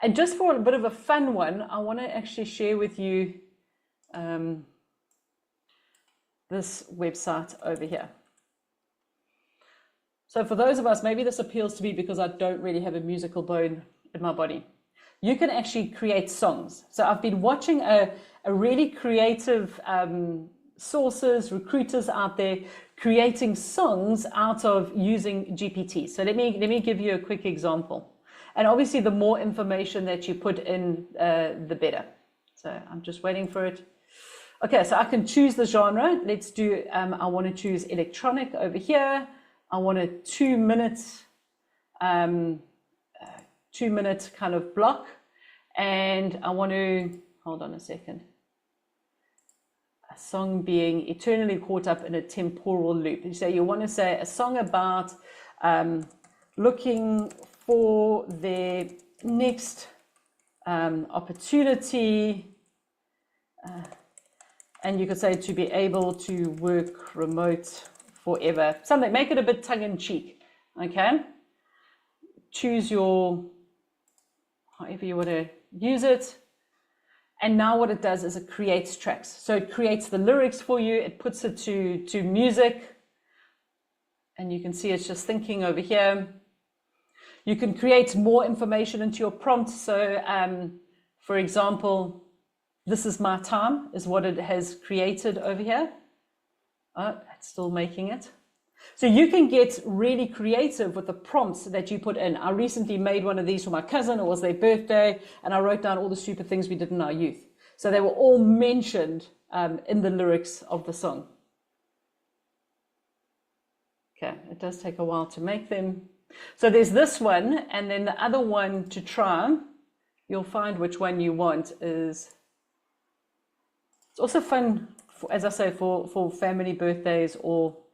And just for a bit of a fun one, I want to actually share with you this website over here. So for those of us, maybe this appeals to me because I don't really have a musical bone in my body. You can actually create songs. So I've been watching a really creative sources, recruiters out there creating songs out of using GPT. So let me give you a quick example. And obviously the more information that you put in, the better. So I'm just waiting for it. Okay, so I can choose the genre. Let's do, I want to choose electronic over here. I want a 2 minute, 2 minute kind of block. And I want to, hold on a second. A song being eternally caught up in a temporal loop. So you want to say a song about looking for their next opportunity. And you could say to be able to work remote forever. Something, make it a bit tongue-in-cheek, okay? Choose your, however you want to use it. And now what it does is it creates tracks. So it creates the lyrics for you. It puts it to music. And you can see it's just thinking over here. You can create more information into your prompt. So for example, this is my time is what it has created over here. Oh, it's still making it. So you can get really creative with the prompts that you put in. I recently made one of these for my cousin. It was their birthday, and I wrote down all the stupid things we did in our youth. So they were all mentioned in the lyrics of the song. Okay, it does take a while to make them. So there's this one, and then the other one to try. You'll find which one you want is. It's also fun, as I say, for family birthdays or